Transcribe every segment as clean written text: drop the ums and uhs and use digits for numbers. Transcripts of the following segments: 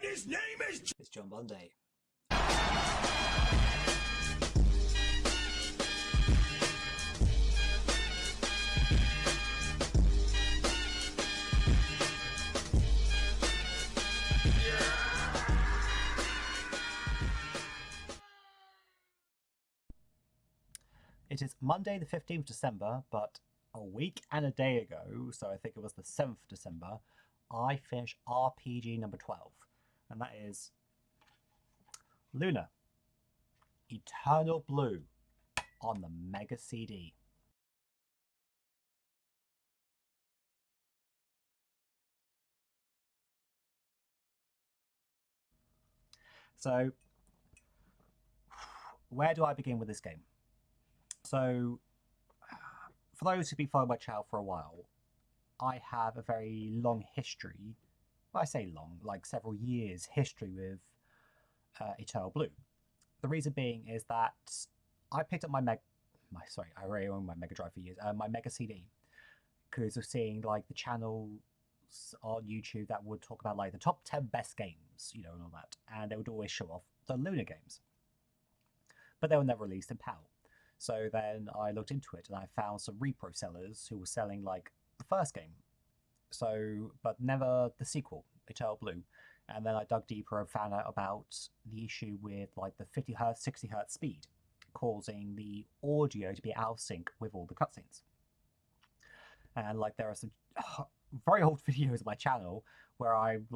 his name is... It's John Monday. It is Monday the 15th of December, but a week and a day ago, so I think it was the 7th of December, I finished RPG number 12, and that is Luna, Eternal Blue on the Mega CD. So, where do I begin with this game? So, for those who've been following my channel for a while, I have a very long history. Well, I say long, like several years history with Eternal Blue. The reason being is that I picked up I already owned my Mega Drive for years, my Mega CD, because of seeing like the channels on YouTube that would talk about like the top 10 best games, and all that, and they would always show off the Luna games, but they were never released in PAL. So then I looked into it and I found some repro sellers who were selling like the first game, so but never the sequel, Eternal Blue. And then I dug deeper and found out about the issue with like the 50 hertz, 60 hertz speed, causing the audio to be out of sync with all the cutscenes. And like there are some very old videos on my channel where I've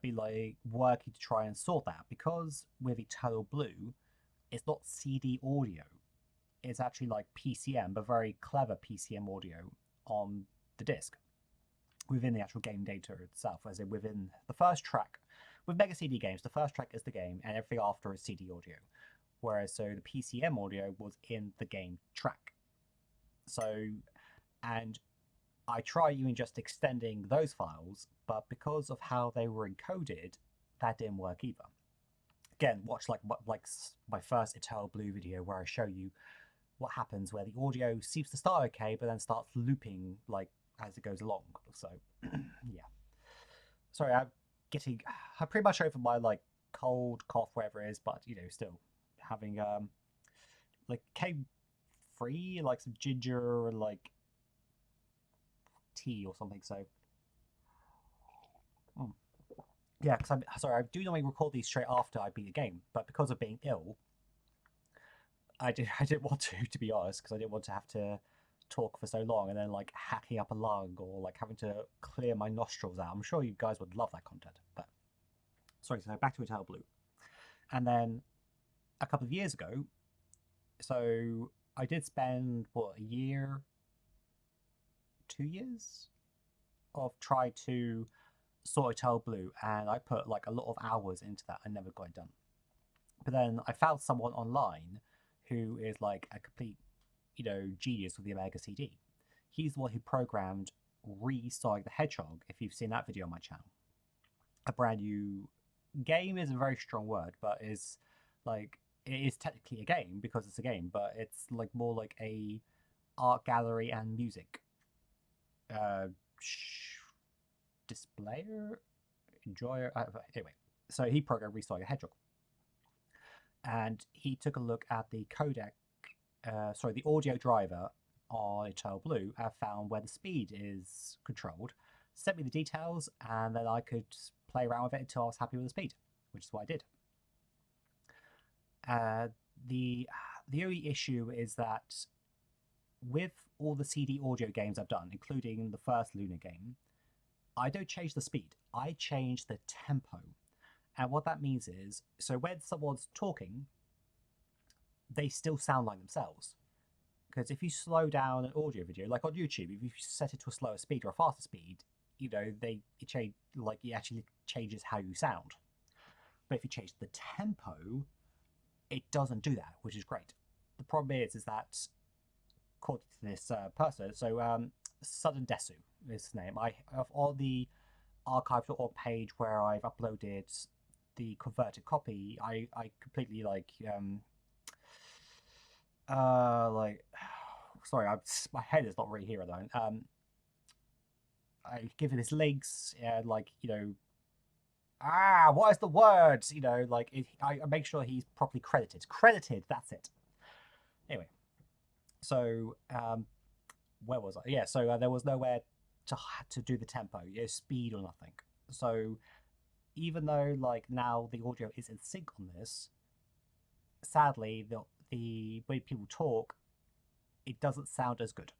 been like working to try and sort that, because with Eternal Blue, it's not CD audio. It's actually like PCM, but very clever PCM audio on the disc within the actual game data itself, as in within the first track. With Mega CD games, the first track is the game and everything after is CD audio. Whereas so the PCM audio was in the game track. So, and I tried even just extending those files, but because of how they were encoded, that didn't work either. Again, watch like my first Eternal Blue video where I show you what happens where the audio seems to start okay, but then starts looping like as it goes along. So yeah, sorry, I'm pretty much over my like cold, cough, whatever it is, but still having like K3, like some ginger and like tea or something. So yeah, because I'm sorry, I do normally record these straight after I beat the game, but because of being ill, I didn't want to be honest, because I didn't want to have to talk for so long and then like hacking up a lung or like having to clear my nostrils out. I'm sure you guys would love that content, but sorry. So back to Eternal Blue, and then a couple of years ago, so I did spend a year, 2 years of try to sort Eternal Blue, and I put like a lot of hours into that. I never got it done, but then I found someone online who is like a complete genius with the Omega CD. He's the one who programmed Sonic the Hedgehog, if you've seen that video on my channel. A brand new game is a very strong word, but is like, it is technically a game because it's a game, but it's like more like a art gallery and music displayer, enjoyer. Anyway, so he programmed Sonic the Hedgehog, and he took a look at the codec, the audio driver on Eternal Blue, and found where the speed is controlled, sent me the details, and then I could play around with it until I was happy with the speed, which is what I did. The only issue is that with all the CD audio games I've done, including the first Luna game, I don't change the speed, I change the tempo. And what that means is, so when someone's talking, they still sound like themselves. Because if you slow down an audio video, like on YouTube, if you set it to a slower speed or a faster speed, it actually changes how you sound. But if you change the tempo, it doesn't do that, which is great. The problem is that, according to this person, so Sudden Desu is his name. On the archive.org page where I've uploaded the converted copy, I completely sorry, my head is not really here at the moment. I give it his links and what is the word? Like I make sure he's properly credited. Credited, that's it. Anyway, so where was I? Yeah, so there was nowhere to to do the tempo, speed or nothing. So even though like now the audio is in sync on this, sadly the way people talk, it doesn't sound as good.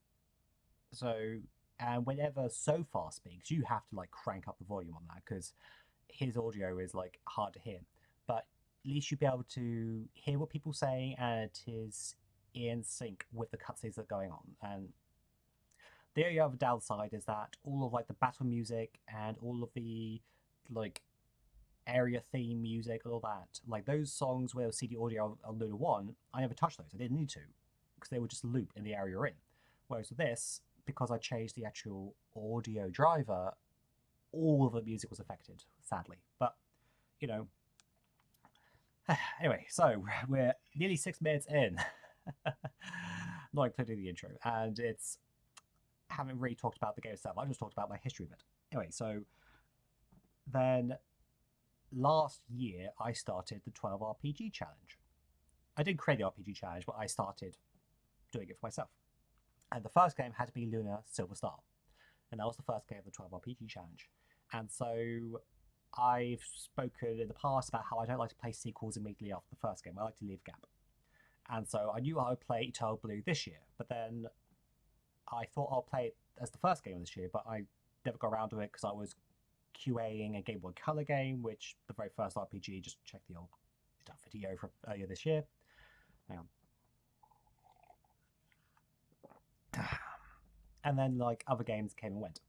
So and whenever Sofar speaks, you have to like crank up the volume on that because his audio is like hard to hear. But at least you'll be able to hear what people say and it is in sync with the cutscenes that are going on. And the only other downside is that all of like the battle music and all of the like area theme music and all that, like those songs where CD audio on Luna 1, I never touched those. I didn't need to because they would just loop in the area you're in. Whereas with this, because I changed the actual audio driver, all of the music was affected, sadly. But, you know, anyway, so we're nearly 6 minutes in, not including the intro, and it's haven't really talked about the game itself. I just talked about my history of it. Anyway, so then last year I started the 12 RPG challenge. I didn't create the RPG challenge, but I started doing it for myself. And the first game had to be Luna Silver Star. And that was the first game of the 12 RPG challenge. And so I've spoken in the past about how I don't like to play sequels immediately after the first game. I like to leave a gap. And so I knew I would play Eternal Blue this year, but then I thought I'll play it as the first game of this year, but I never got around to it because I was QAing a Game Boy Color game, which the very first RPG, just check the old video from earlier this year. Hang on. And then like other games came and went.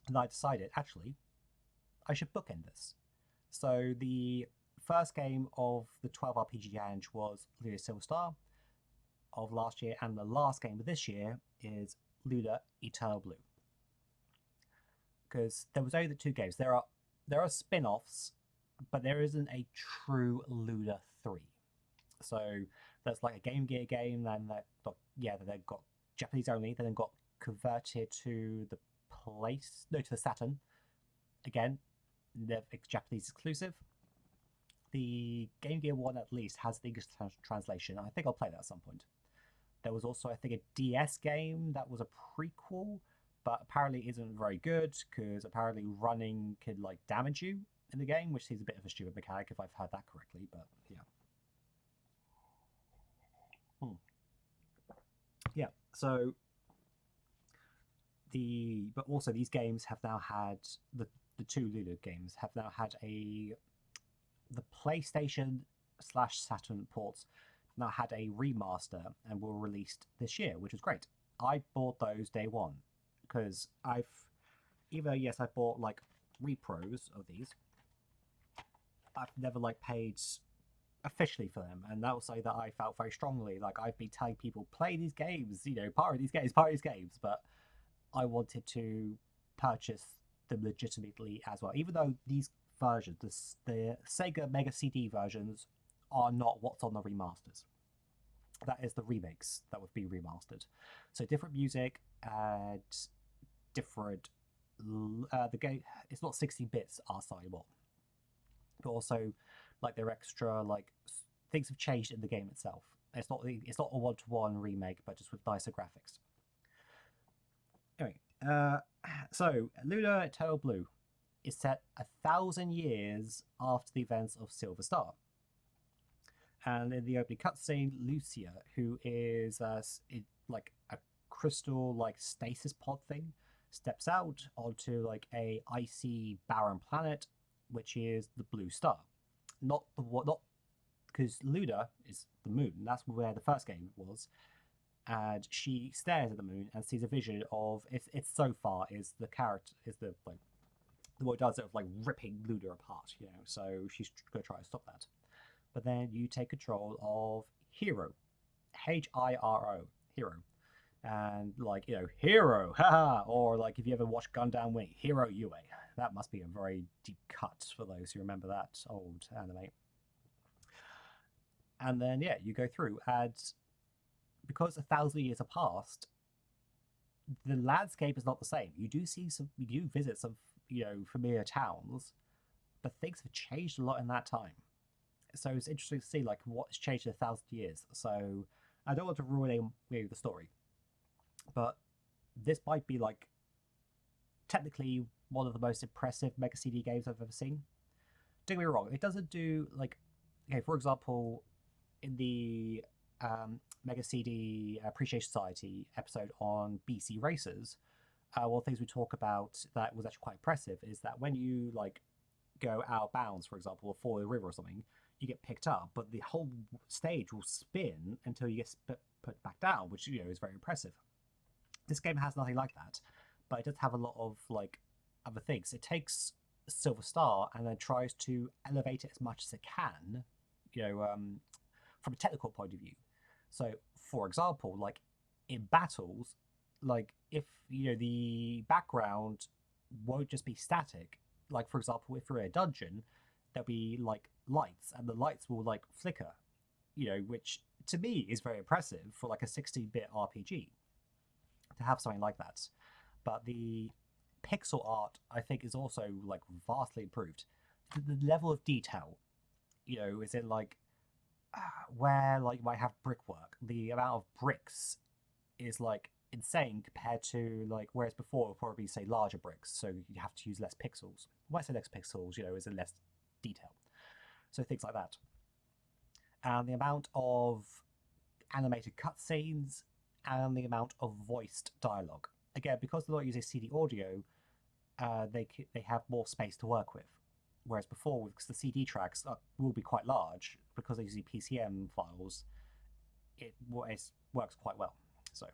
And I decided actually I should bookend this. So the first game of the 12 RPG challenge was Luna Silver Star of last year, and the last game of this year is Luna Eternal Blue. Because there was only the two games. There are spin-offs, but there isn't a true Luna 3. So there's like a Game Gear game, then they got Japanese only, then got converted to the to the Saturn. Again, the Japanese exclusive. The Game Gear one at least has the English translation. I think I'll play that at some point. There was also, I think, a DS game that was a prequel, but apparently isn't very good because apparently running could like damage you in the game, which seems a bit of a stupid mechanic if I've heard that correctly. But yeah, yeah. So but also these games have now had the two Luna games have now had the PlayStation slash Saturn ports have now had a remaster and were released this year, which is great. I bought those day one because even though yes I bought like repros of these, I've never like paid officially for them, and that will say that I felt very strongly like I've been telling people play these games, pirate these games, but I wanted to purchase them legitimately as well, even though these versions, the Sega Mega CD versions, are not what's on the remasters. That is the remakes that would be remastered. So different music and different. The game it's not 60 bits RSI anymore, but also like their extra like things have changed in the game itself. It's not a one-to-one remake, but just with nicer graphics. Anyway, so Luna Eternal Blue is set 1,000 years after the events of Silver Star. And in the opening cutscene, Lucia, who is like a crystal like stasis pod thing, steps out onto like a icy barren planet, which is the Blue Star. Not because Luna is the moon. That's where the first game was, and she stares at the moon and sees a vision of it's so far is the character is the like what does it of like ripping Luna apart, so she's gonna try to stop that. But then you take control of Hiro, Hiro, Hiro, and like Hero, haha, or like if you ever watched Gundam Wing, Hero Yue. That must be a very deep cut for those who remember that old anime. And then yeah, you go through, and because 1,000 years have passed, the landscape is not the same. You do visit some familiar towns, but things have changed a lot in that time. So it's interesting to see like what's changed in 1,000 years. So I don't want to ruin the story, but this might be like technically one of the most impressive Mega CD games I've ever seen. Don't get me wrong, it doesn't do like, okay, for example, in the Mega CD Appreciation Society episode on BC Racers, one of the things we talk about that was actually quite impressive is that when you like go out of bounds, for example, or fall in a river or something, you get picked up, but the whole stage will spin until you get put back down, which is very impressive. This game has nothing like that, but it does have a lot of like other things. It takes Silver Star and then tries to elevate it as much as it can, from a technical point of view. So, for example, like in battles, like if the background won't just be static. Like for example, if you're in a dungeon, there'll be like lights, and the lights will like flicker, which to me is very impressive for like a 16-bit RPG to have something like that. But the pixel art, I think, is also like vastly improved. The level of detail, is in like where like you might have brickwork, the amount of bricks is like insane compared to like whereas before it would probably say larger bricks, so you have to use less pixels. When I say less pixels, is in less detail. So things like that. And the amount of animated cutscenes and the amount of voiced dialogue. Again, because they're not using CD audio, they have more space to work with. Whereas before, because the CD tracks will be quite large, because they're using PCM files, it works quite well. So,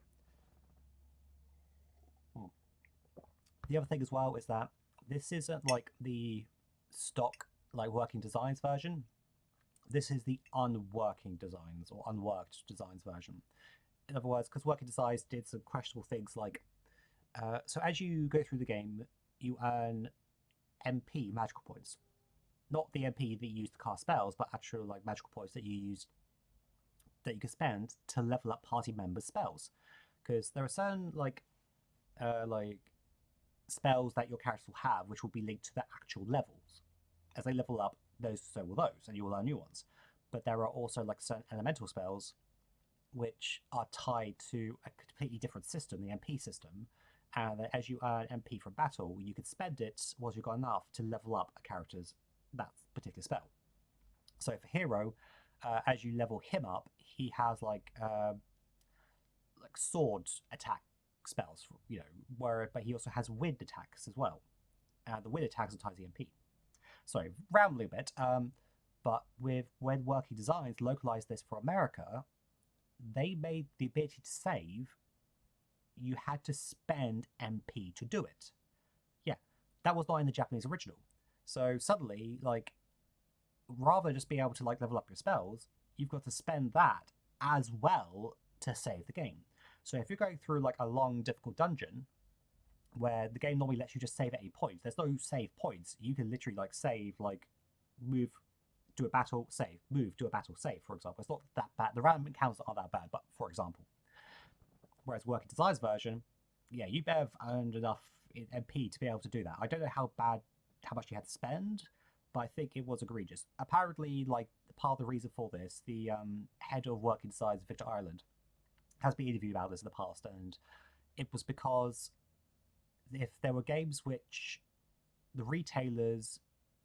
the other thing as well is that this isn't like the stock like working designs version. This is the unworking designs or unworked designs version. In other words, because working designs did some questionable things like, so as you go through the game, you earn MP magical points. Not the MP that you use to cast spells, but actual like magical points that you use that you can spend to level up party members' spells. Because there are certain like spells that your characters will have, which will be linked to their actual levels. As they level up, so will those, and you will learn new ones. But there are also like certain elemental spells which are tied to a completely different system, the MP system, and as you earn MP from battle, you can spend it once you've got enough to level up a character's that particular spell. So for Hero, as you level him up, he has like sword attack spells, but he also has wind attacks as well. And the wind attacks are tied to the MP. Sorry, rambling a bit. But when Working Designs localized this for America, they made the ability to save. You had to spend MP to do it. Yeah, that was not in the Japanese original. So suddenly, like, rather just being able to like level up your spells, you've got to spend that as well to save the game. So if you're going through like a long, difficult dungeon, where the game normally lets you just save at any point, there's no save points. You can literally like save, like move, do a battle, save, move, do a battle, save, for example. It's not that bad. The random encounters aren't that bad, but for example. Whereas Working Designs version, yeah, you better have earned enough in MP to be able to do that. I don't know how much you had to spend, but I think it was egregious. Apparently, like part of the reason for this, the head of Working Designs, Victor Ireland, has been interviewed about this in the past, and it was because if there were games which the retailers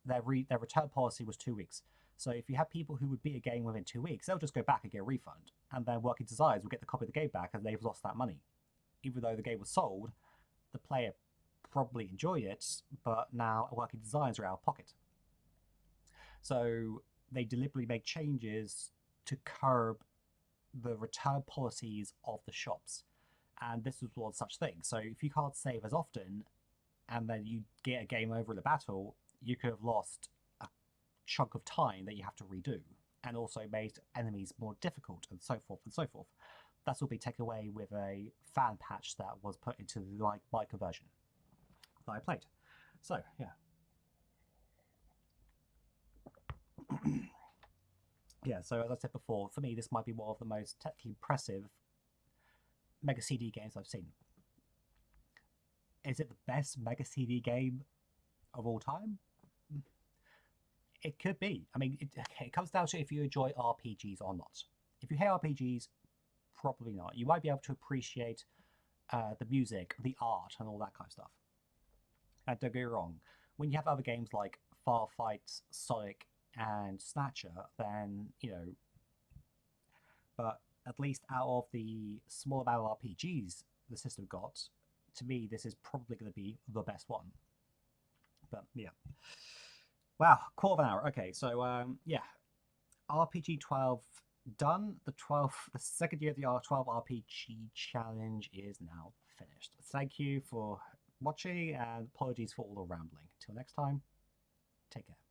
their return policy was 2 weeks. So if you have people who would beat a game within 2 weeks, they'll just go back and get a refund, and then Working Designs will get the copy of the game back, and they've lost that money. Even though the game was sold, the player probably enjoyed it, but now Working Designs are out of pocket. So they deliberately make changes to curb the return policies of the shops. And this was one such thing. So if you can't save as often, and then you get a game over in a battle, you could have lost a chunk of time that you have to redo, and also made enemies more difficult, and so forth and so forth. That's all been taken away with a fan patch that was put into the Micah version that I played. So yeah. Yeah, so as I said before, for me, this might be one of the most technically impressive Mega CD games I've seen. Is it the best Mega CD game of all time? It could be. I mean, it comes down to if you enjoy RPGs or not. If you hate RPGs, probably not. You might be able to appreciate the music, the art, and all that kind of stuff. And don't get me wrong, when you have other games like Firefight, Sonic, and Snatcher, then, but at least out of the small amount of RPGs the system got, to me, this is probably going to be the best one. But yeah. Wow, quarter of an hour. Okay, so yeah, RPG 12 done. The second year of the R12 RPG challenge is now finished. Thank you for watching, and apologies for all the rambling. Till next time, take care.